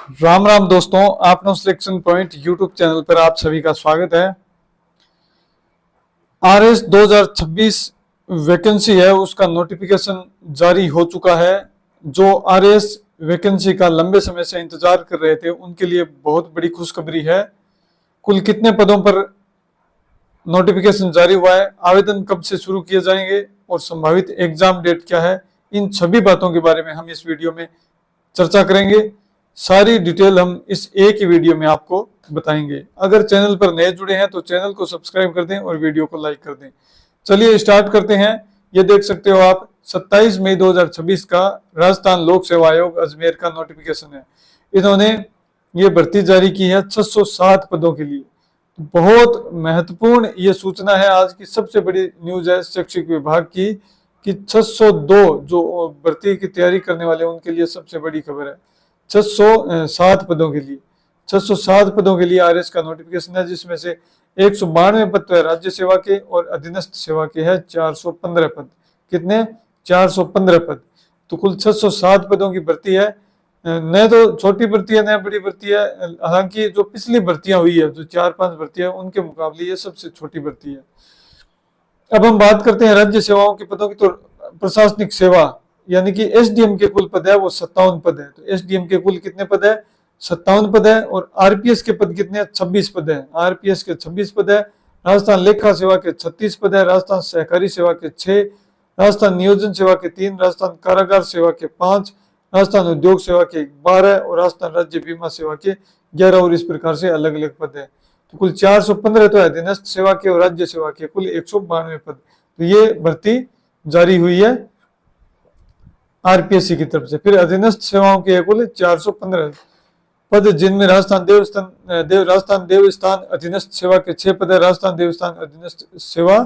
राम राम दोस्तों, आपनो selection point YouTube channel पर आप सभी का स्वागत है। आरएस 2026 वैकेंसी है, उसका नोटिफिकेशन जारी हो चुका है। जो आरएस वैकेंसी का लंबे समय से इंतजार कर रहे थे उनके लिए बहुत बड़ी खुशखबरी है। कुल कितने पदों पर नोटिफिकेशन जारी हुआ है, आवेदन कब से शुरू किए जाएंगे और संभावित एग्जाम डेट क्या है, इन सभी बातों के बारे में हम इस वीडियो में चर्चा करेंगे। सारी डिटेल हम इस एक ही वीडियो में आपको बताएंगे। अगर चैनल पर नए जुड़े हैं तो चैनल को सब्सक्राइब कर दें और वीडियो को लाइक कर दें। चलिए स्टार्ट करते हैं। ये देख सकते हो आप 27 मई 2026 का राजस्थान लोक सेवा आयोग अजमेर का नोटिफिकेशन है। इन्होंने ये भर्ती जारी की है 607 पदों के लिए। बहुत महत्वपूर्ण ये सूचना है, आज की सबसे बड़ी न्यूज है शैक्षिक विभाग की कि 602 जो भर्ती की तैयारी करने वाले उनके लिए सबसे बड़ी खबर है। 607 पदों के लिए 607 पदों के लिए आरएस का नोटिफिकेशन है, जिसमें से 192 पद तो है राज्य सेवा के और अधीनस्थ सेवा के है 415 पद। कितने? 415 पद। तो कुल 607 पदों की भर्ती है। न तो छोटी भर्ती है न बड़ी भर्ती है। हालांकि जो पिछली भर्तियां हुई है, जो 4-5 भर्तियां, उनके मुकाबले ये सबसे छोटी भर्ती है। अब हम बात करते हैं राज्य सेवाओं के पदों की। तो प्रशासनिक सेवा यानी कि एसडीएम के कुल पद है वो 57 पद है। तो एसडीएम के कुल कितने पद है? 57 पद है। और आरपीएस के पद कितने? 26 पद है। आरपीएस के 26 पद है। राजस्थान लेखा सेवा के 36 पद है। राजस्थान सहकारी सेवा के 6, राजस्थान नियोजन सेवा के 3, राजस्थान कारागार सेवा के 5, राजस्थान उद्योग सेवा के 12 और राजस्थान राज्य बीमा सेवा के 11 और इस प्रकार से अलग अलग पद है। तो कुल 415 तो है अधीनस्थ सेवा के और राज्य सेवा के कुल 192 पद। तो ये भर्ती जारी हुई है आरपीएससी की तरफ से। फिर अधीनस्थ सेवाओं के कुल 415 पद, जिनमें राजस्थान देवस्थान अधीनस्थ सेवा के 6 पद है। राजस्थान देवस्थान अधीनस्थ सेवा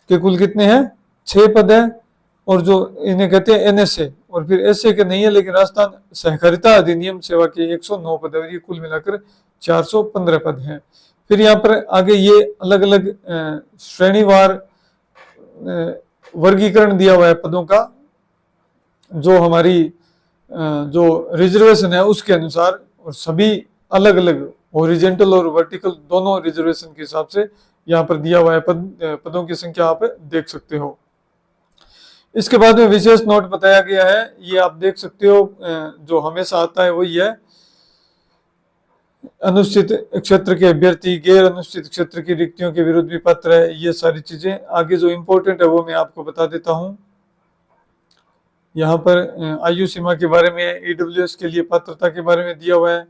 के कुल कितने हैं? 6 पद है। और जो इन्हें कहते हैं एनएसए, और फिर एसए के नहीं है, लेकिन राजस्थान सहकारिता अधिनियम सेवा के 109 पद है। और ये कुल मिलाकर 415 पद हैं। फिर यहाँ पर आगे ये अलग अलग श्रेणीवार वर्गीकरण दिया हुआ है पदों का, जो हमारी जो रिजर्वेशन है उसके अनुसार, और सभी अलग अलग हॉरिजॉन्टल और वर्टिकल दोनों रिजर्वेशन के हिसाब से यहाँ पर दिया हुआ है। पदों की संख्या आप देख सकते हो। इसके बाद में विशेष नोट बताया गया है, ये आप देख सकते हो। जो हमेशा आता है वही है, अनुसूचित क्षेत्र के अभ्यर्थी गैर अनुसूचित क्षेत्र की रिक्तियों के विरुद्ध भी पात्र है। ये सारी चीजें आगे जो इम्पोर्टेंट है वो मैं आपको बता देता हूं। यहाँ पर आयु सीमा के बारे में, ईडब्ल्यूएस के लिए पात्रता के बारे में दिया हुआ है।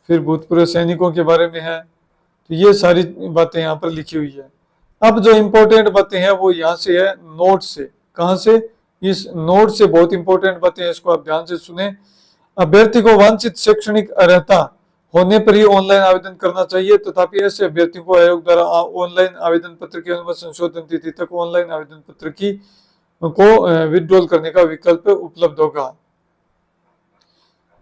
फिर भूतपूर्व सैनिकों के बारे में है। तो ये सारी बातें यहाँ पर लिखी हुई है। अब जो इम्पोर्टेंट बातें हैं वो यहाँ से है, नोट से। कहाँ से? इस नोट से बहुत इंपॉर्टेंट बातें हैं, इसको आप ध्यान से सुने। अभ्यर्थी को वांछित शैक्षणिक अर्हता होने पर ही ऑनलाइन आवेदन करना चाहिए, तथापि ऐसे अभ्यर्थियों को आयोग द्वारा ऑनलाइन आवेदन पत्र की अनुमति संशोधन तिथि तक ऑनलाइन आवेदन पत्र की को विड्रॉल करने का विकल्प उपलब्ध होगा।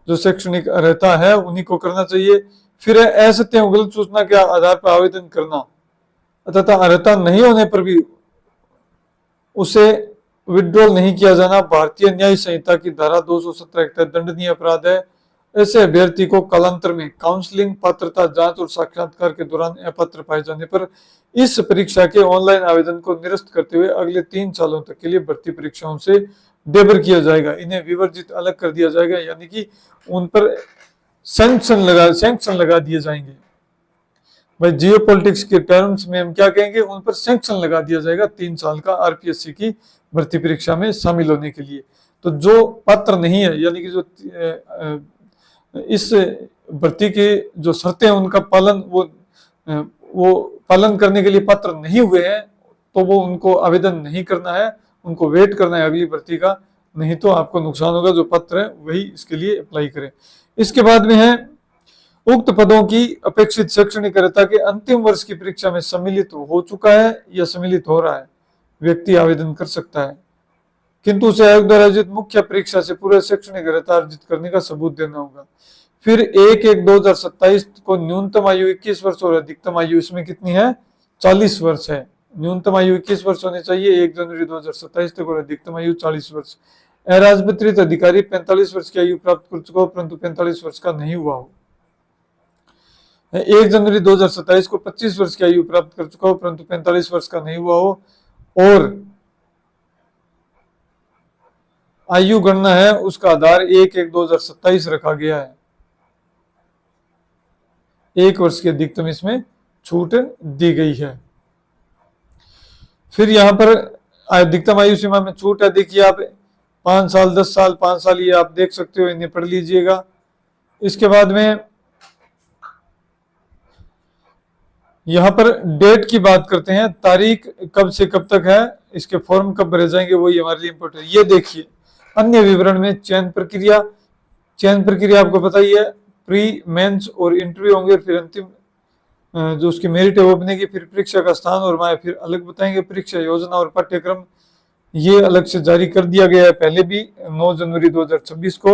जो शैक्षणिक अर्हता है उन्हीं को करना चाहिए। फिर असत्य गलत सूचना के आधार पर आवेदन करना तथा अर्हता नहीं होने पर भी उसे विड्रॉल नहीं किया जाना भारतीय न्याय संहिता की धारा 217 के तहत दंडनीय अपराध है। ऐसे अभ्यर्थी को कालांतर में काउंसलिंग, पात्रता जांच और साक्षात्कार के दौरान अपात्र पाए जाने पर इस परीक्षा के ऑनलाइन आवेदन को निरस्त करते हुए अगले 3 सालों तक के लिए भर्ती परीक्षाओं से डेबर किया जाएगा। इन्हें विवर्जित अलग कर दिया जाएगा, यानी कि उन पर सैंक्शन लगा दिए जाएंगे। भाई जियो पॉलिटिक्स के टर्म्स में हम क्या कहेंगे, उन पर सैंक्शन लगा दिया जाएगा 3 साल का आरपीएससी की भर्ती परीक्षा में शामिल होने के लिए। तो जो पात्र नहीं है, यानी कि जो इस भर्ती के जो शर्तें हैं उनका पालन वो पालन करने के लिए पात्र नहीं हुए हैं, तो वो उनको आवेदन नहीं करना है, उनको वेट करना है अगली भर्ती का, नहीं तो आपको नुकसान होगा। जो पात्र है वही इसके लिए अप्लाई करें। इसके बाद में है, उक्त पदों की अपेक्षित शैक्षणिक अर्हता के अंतिम वर्ष की परीक्षा में सम्मिलित हो चुका है या सम्मिलित हो रहा है व्यक्ति आवेदन कर सकता है, किंतु उसे आयोग द्वारा आयोजित मुख्य परीक्षा से पूरे शैक्षणिक अर्हता अर्जित करने का सबूत देना होगा। फिर 1/1/2027 को न्यूनतम आयु 21 वर्ष और अधिकतम आयु इसमें कितनी है? 40 वर्ष है। न्यूनतम आयु 21 वर्ष होनी चाहिए 1 जनवरी 2027 तक और अधिकतम आयु 40 वर्ष। अराजपत्रित अधिकारी 45 वर्ष की आयु प्राप्त कर चुका हो परंतु 45 वर्ष का नहीं हुआ हो। 1 जनवरी 2027 को 25 वर्ष की आयु प्राप्त कर चुका हो परंतु 45 वर्ष का नहीं हुआ हो। और आयु गणना है उसका आधार 1/1/2027 रखा गया है। 1 वर्ष की अधिकतम इसमें छूट दी गई है। फिर यहां पर अधिकतम आयु सीमा में छूट है, देखिए आप 5 साल, 10 साल, 5 साल, ये आप देख सकते हो, इन्हें पढ़ लीजिएगा। इसके बाद में यहां पर डेट की बात करते हैं, तारीख कब से कब तक है, इसके फॉर्म कब भरे जाएंगे, वही हमारे लिए इंपॉर्टेंट है। ये देखिए अन्य विवरण में चयन प्रक्रिया आपको पता ही है, प्री, मेंस और इंटरव्यू होंगे, फिर अंतिम जो उसकी मेरिट है वो बनेगी, फिर परीक्षा का स्थान और माह फिर अलग बताएंगे, परीक्षा योजना और पाठ्यक्रम ये अलग से जारी कर दिया गया है पहले भी 9 जनवरी 2026 को,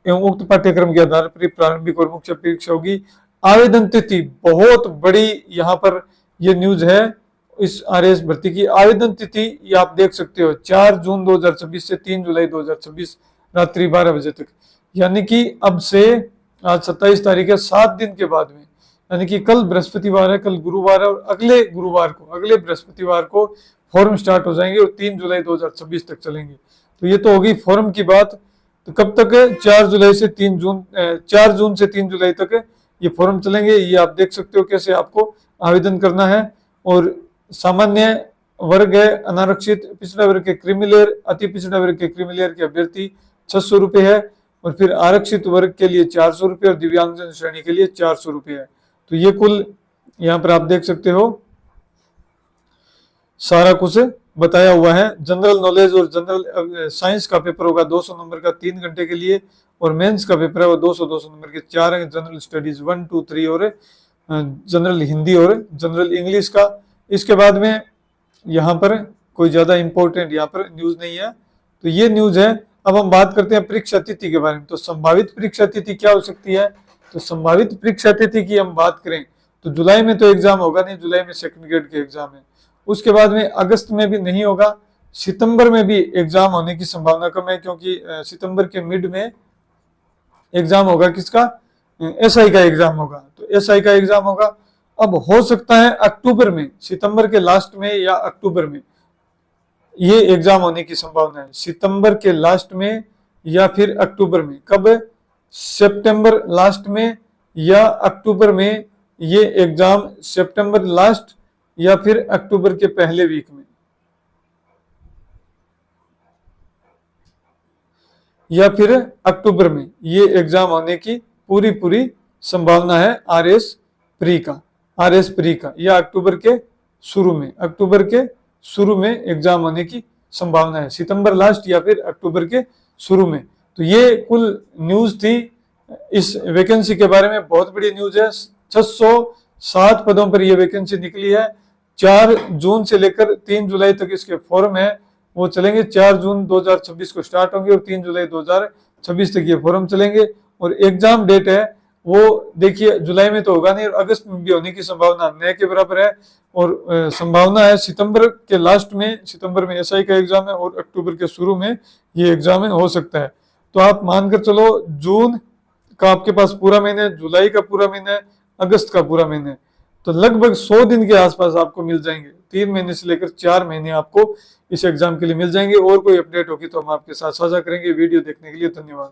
एवं उक्त पाठ्यक्रम के आधार पर प्रारंभिक और मुख्य परीक्षा होगी। आवेदन तिथि बहुत बड़ी यहाँ पर ये न्यूज है इस आरएएस भर्ती की। आवेदन तिथि ये आप देख सकते हो 4 जून 2026 से 3 जुलाई 2026 रात्रि 12 बजे तक, यानी कि अब से आज 27 तारीख है, 7 दिन के बाद में, यानी कि कल बृहस्पतिवार है, कल गुरुवार है, और अगले गुरुवार को, अगले बृहस्पतिवार को फॉर्म स्टार्ट हो जाएंगे और 3 जुलाई 2026 तक चलेंगे। तो ये तो होगी फॉर्म की बात। तो कब तक है? 4 जून से 3 जुलाई तक ये फॉर्म चलेंगे। ये आप देख सकते हो कैसे आपको आवेदन करना है। और सामान्य वर्ग है, अनारक्षित, पिछड़ा वर्ग के क्रीमिलेयर, अति पिछड़ा वर्ग के क्रीमिलेयर के अभ्यर्थी 600 रुपए है, और फिर आरक्षित वर्ग के लिए 400 रुपए और दिव्यांगजन श्रेणी के लिए 400 रुपए है। तो ये कुल यहाँ पर आप देख सकते हो सारा कुछ बताया हुआ है। जनरल नॉलेज और जनरल साइंस का पेपर होगा 200 नंबर का 3 घंटे के लिए, और मेंस का पेपर है वो 200 नंबर के 4 हैं। जनरल स्टडीज 1, 2, 3 और जनरल हिंदी और जनरल इंग्लिश का। इसके बाद में यहाँ पर कोई ज्यादा इंपॉर्टेंट यहाँ पर न्यूज नहीं है। तो ये न्यूज है। अब हम बात करते हैं परीक्षा तिथि के बारे में। तो संभावित परीक्षा तिथि क्या हो सकती है? तो संभावित परीक्षा तिथि की हम बात करें तो जुलाई में तो एग्जाम होगा नहीं, जुलाई में सेकंड ग्रेड के एग्जाम है। उसके बाद में अगस्त में भी नहीं होगा, सितंबर में भी एग्जाम होने की संभावना कम है, क्योंकि सितंबर के मिड में एग्जाम होगा किसका? एसआई का एग्जाम होगा। तो एसआई का एग्जाम होगा। अब हो सकता है अक्टूबर में, सितंबर के लास्ट में या अक्टूबर में ये एग्जाम होने की संभावना है। सितंबर के लास्ट में या फिर अक्टूबर में। कब? सितंबर लास्ट में या अक्टूबर में ये एग्जाम, सितंबर लास्ट या फिर अक्टूबर के पहले वीक में, या फिर अक्टूबर में ये एग्जाम होने की पूरी संभावना है आरएएस प्री का, या अक्टूबर के शुरू में एग्जाम होने की संभावना है, सितंबर लास्ट या फिर अक्टूबर के शुरू में। तो ये कुल न्यूज थी इस वैकेंसी के बारे में। बहुत बड़ी न्यूज है। 607 पदों पर यह वैकेंसी निकली है। 4 जून से लेकर 3 जुलाई तक इसके फॉर्म है वो चलेंगे। 4 जून 2026 को स्टार्ट होंगे और 3 जुलाई 2026 तक ये फॉर्म चलेंगे। और एग्जाम डेट है वो देखिए जुलाई में तो होगा नहीं, और अगस्त में भी होने की संभावना न के बराबर है। और संभावना है सितंबर के लास्ट में, सितंबर में एसआई का एग्जाम है, और अक्टूबर के शुरू में ये एग्जाम हो सकता है। तो आप मानकर चलो जून का आपके पास पूरा महीना है, जुलाई का पूरा महीना है, अगस्त का पूरा महीना है। तो लगभग 100 दिन के आसपास आपको मिल जाएंगे। 3 महीने से लेकर 4 महीने आपको इस एग्जाम के लिए मिल जाएंगे। और कोई अपडेट होगी तो हम आपके साथ साझा करेंगे। वीडियो देखने के लिए धन्यवाद।